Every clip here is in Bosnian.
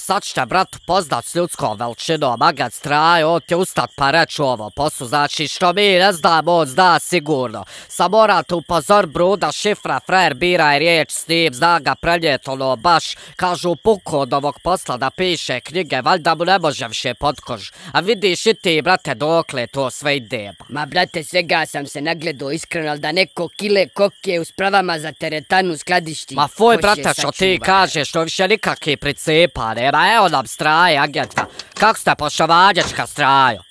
sad ćete, bratu, poznat s ljudskom veličinom, agent Strajo, on ti ustat pa reći ovo poslu, znači što mi ne znamo, on zna sigurno. Sam moram te upozor, Bruda, šifra, frajer, biraj riječ s njim, zna ga prenijet, ono, baš, kažu puku od ovog posla da piše knjige, valjda mu ne može više potkož. A vidiš i ti, brate, dokle to sve ide. Ma, brate, svega sam se nagledao iskreno, ali da neko kile koke u spravama za teretanu skladišti. Ma fuj, brate, što ti kažeš, to više nikakvi principa nema. Evo nam Straje, agenta. Kako ste pošovanječka, Strajo?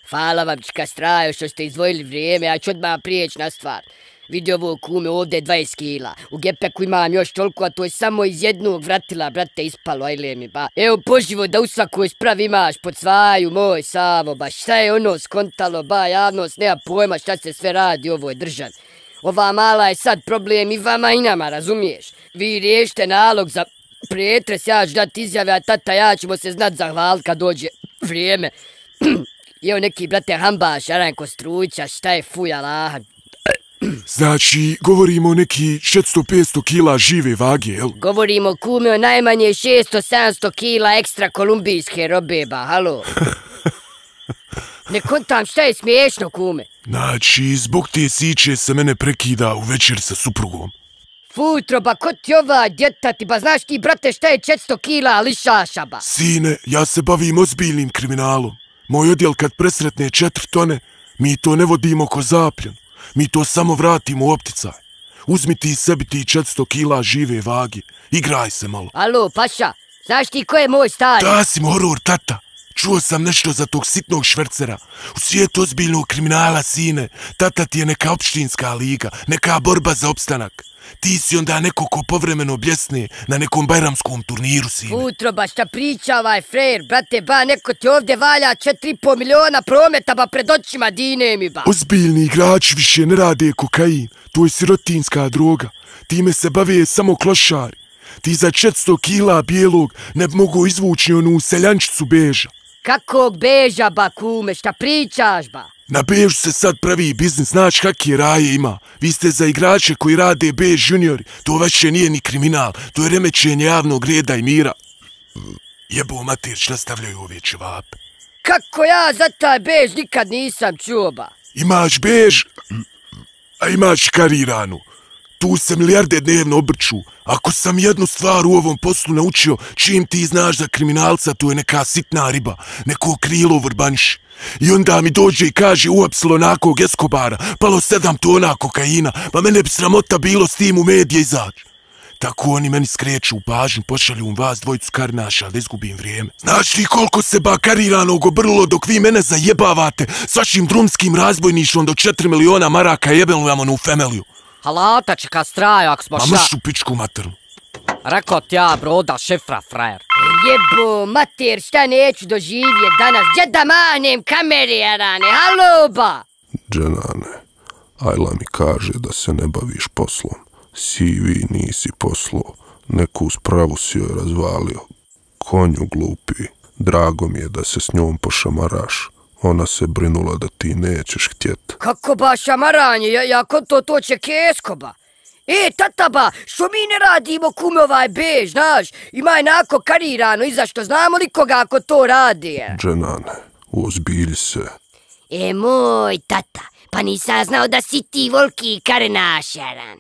Hvala vam, čka Strajo, što ste izdvojili vrijeme, ja ću odmah prijeći na stvar. Vidio ovo kume, ovdje 20 kila. U gepeku imam još toliko, a to je samo iz jednog vratila, brate, ispalo, ajle mi, ba. Evo, poživo da u svakoj spravi imaš pod svaju, moj Savo, ba. Šta je ono skontalo, ba, javnost nema pojma šta se sve radi u ovoj državi. Ova mala je sad problem i vama i nama, razumiješ? Vi riješite nalog za pretres, ja ću dati izjave, a tata ja ćemo se znat zahvalit kad dođe vrijeme. Evo neki, brate, hambaš, Aranko Strujića, šta je fuja laha. Znači, govorimo o neki 400-500 kila žive vage, jel? Govorimo, kume, o najmanje 600-700 kila ekstra kolumbijske robe, ba, halo. Ne kontam, šta je smiješno, kume? Znači, zbog te siće se mene prekida u večer sa suprugom. Futro, ba, ko ti ova djeta ti, ba, znaš ti, brate, šta je 400 kila lišaša, ba? Sine, ja se bavim ozbiljnim kriminalom. Moj odjel kad presretne 4 tone, mi to ne vodimo ko zapljen. Mi to samo vratimo u opticaj. Uzmi ti sebi ti 400 kila žive vage. Igraj se malo. Alo, paša, znaš ti ko je moj stari? Da si horor, tata. Čuo sam nešto za tog sitnog švercera. U svijetu ozbiljnog kriminala, sine. Tata ti je neka opštinska liga, neka borba za opstanak. Ti si onda neko ko povremeno bljesne na nekom bajramskom turniru, sine. Futro, ba, šta priča ovaj frajer, brate, ba, neko ti ovdje valja 4,5 miliona prometa, ba, pred očima dine mi, ba. Ozbiljni igrači više ne rade kokain. To je sirotinska droga. Time se bave samo klošari. Ti za 400 kila bijelog ne mogu izvući onu seljančicu beža. Kakog beža, ba, kume, šta pričaš, ba? Na bežu se sad pravi biznis, znaš kakje raje ima. Vi ste za igrače koji rade bež juniori, to vaše nije ni kriminal, to je remećenje javnog reda i mira. Jebo mater, šta stavljaju ove čevape? Kako ja za taj bež nikad nisam čuo, ba? Imaš bež, a imaš kariranu. Tu se milijarde dnevno obrču. Ako sam jednu stvar u ovom poslu naučio, čim ti znaš za kriminalca, to je neka sitna riba, neko krilo u vrbanši. I onda mi dođe i kaže uhapsilo onakog Eskobara, palo 7 tona kokaina, pa mene bi sramota bilo s tim u medije izaći. Tako oni meni skreću u pažnju, pošalju vas dvojicu karnaša da izgubim vrijeme. Znaš ti koliko se ba kariranog obrlo dok vi mene zajebavate s vašim drumskim razbojništvom do 4 miliona maraka jebelujemo u femeliju. Halata, čeka Strajo, ako smo šta... Ma mršu pičku maternu. Rekao ti ja, Bruda, šifra, frajer. Jebo, mater, šta neću doživjet danas? Gdje da mahnem kamere, Arane, halo, ba? Dženane, Ajla mi kaže da se ne baviš poslom. CV nisi poslao, neku spravu si joj razvalio. Konju glupi, drago mi je da se s njom pošamaraš. Ona se brinula da ti nećeš htjet. Kako ba šamaranje, jako to će kesko, ba? Tata, ba, što mi ne radimo, kume, ovaj bež, znaš? Ima jednako karirano i zašto znamo li koga ako to radi? Dženane, ozbilji se. Moj tata, pa nisam znao da si ti volki karnašaran.